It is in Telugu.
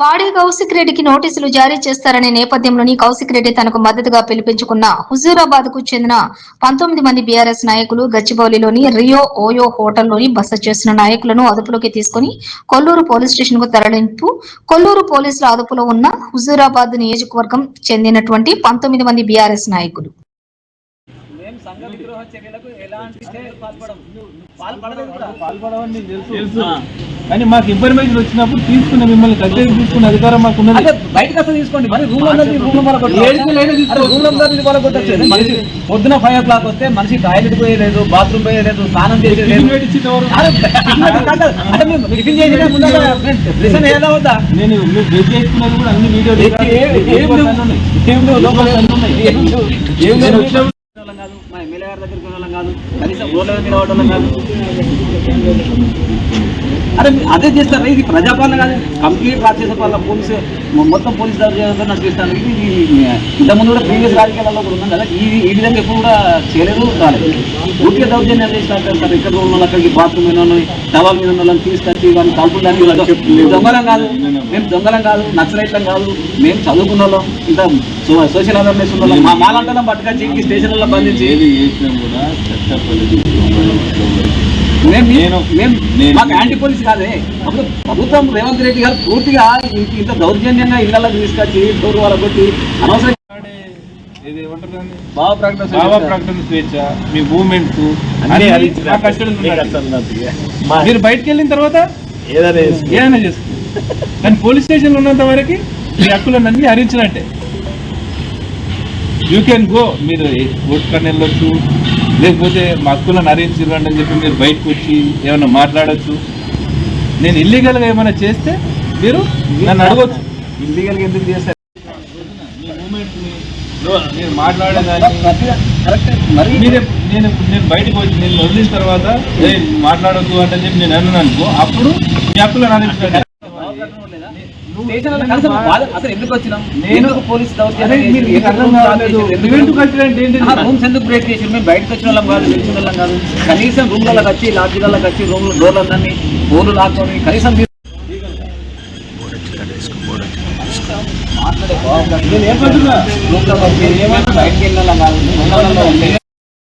పాడి కౌశిక్ రెడ్డికి నోటీసులు జారీ చేస్తారనే నేపథ్యంలోని కౌశిక్ రెడ్డి తనకు మద్దతుగా పిలిపించుకున్న హుజూరాబాద్ కు చెందిన 19 మంది బీఆర్ఎస్ నాయకులు గచ్చిబౌలిలోని రియో ఓయో హోటల్లోని బస చేసిన నాయకులను అదుపులోకి తీసుకుని కొల్లూరు పోలీస్ స్టేషన్ కు తరలింపు. కొల్లూరు పోలీసుల అదుపులో ఉన్న హుజూరాబాద్ నియోజకవర్గం చెందినటువంటి 19 మంది బీఆర్ఎస్ నాయకులు సంఘ విద్రోహ చర్యలకు ఎలాంటి పాల్పడవని తెలుసు, కానీ మాకు ఇన్ఫర్మేషన్ వచ్చినప్పుడు తీసుకున్న మిమ్మల్ని కట్టేసి తీసుకున్న అధికారం మాకు ఉన్నది. బయటకు వస్తే తీసుకోండి, మరి రూమ్ మనిషి పొద్దున 5 o'clock వస్తే మనిషి టాయిలెట్ పోయలేదు, బాత్రూమ్ పోయలేదు, స్నానం చేసేది నేను చేసుకున్నది కూడా అన్ని వీడియో కాదు, మా ఎమ్మెల్యే గారి దగ్గరికి వెళ్ళడం కాదు, కనీసం రోడ్ల మీద నిలబడడం కాదు. అరే అదే చేస్తారు, ఇది ప్రజాపాలన కాదు, కంప్లీట్ రాక్షస పాలన. పోలీసు మొత్తం పోలీసు దౌర్జన్యంతో నడిపిస్తాను. ఇది ఇంతకుముందు కూడా ప్రీవియస్ రాజకీయాలలో కూడా ఉన్నాం కదా, ఈ విధంగా ఎప్పుడు కూడా చేయలేదు, కాలేదు. పూర్తిగా దౌర్జన్యం చేస్తారు సార్. ఇక్కడ ఉన్న అక్కడికి బాత్రూమ్ మీద టవాల్ మీద ఉన్న వాళ్ళని తీసుకొచ్చి వాళ్ళని తలుపులని దొంగలం కాదు, మేము దొంగలం కాదు, నక్సలైట్లం కాదు, మేము చదువుకున్న వాళ్ళం, ఇంత సోషల్ అవేర్నెస్ ఉన్న వాళ్ళం. మా మాలంతా పట్టుకొచ్చి స్టేషన్లలో బంధించి మాకు యాంటీ పోలీస్ కాదే. అప్పుడు ప్రభుత్వం రేవంత్ రెడ్డి గారు పూర్తిగా ఇంత దౌర్జన్యంగా ఇళ్లలోకి తీసుకొచ్చి డోర్ వాళ్ళ కొట్టి అనవసరం భావ ప్రకటన స్వేచ్ఛ, మీ మూవ్మెంట్స్ మీరు బయటకు వెళ్ళిన తర్వాత ఏదైనా చేస్తుంది, కానీ పోలీస్ స్టేషన్లో ఉన్నంత వరకు మీ హక్కులను అన్ని హరించినట్టే. యూ కెన్ గో, మీరు ఓట్లని వెళ్ళొచ్చు, లేకపోతే మా హక్కులను హరించండి అని చెప్పి మీరు బయటకు వచ్చి ఏమైనా మాట్లాడచ్చు. నేను ఇల్లీగల్గా ఏమైనా చేస్తే మీరు నన్ను అడగచ్చు. ఇల్లీగల్గా ఎందుకు చేస్తారు? మీ మూమెంట్స్ని మీరు మాట్లాడేదాన్ని నేను బయటకు వచ్చి నేను వదిలిన తర్వాత మాట్లాడొద్దు అంటే చెప్పి నేను అన్నాను అనుకో, అప్పుడు మీ హక్కులను హరించినట్టు. అసలు ఎందుకు వచ్చినాం? నేను పోలీస్ రూమ్స్ ఎందుకు బ్రేక్ చేసి మేము బయటకు వచ్చిన వాళ్ళం కాదు, తెలిసిన వాళ్ళం కాదు. కనీసం రూమ్లకు వచ్చి లాడ్జీలకు వచ్చి రూమ్ డోర్లందరినీ ఫోన్లు లాక్కొని కనీసం మాట్లాడే బయటకు వెళ్ళిన వాళ్ళం కాదు.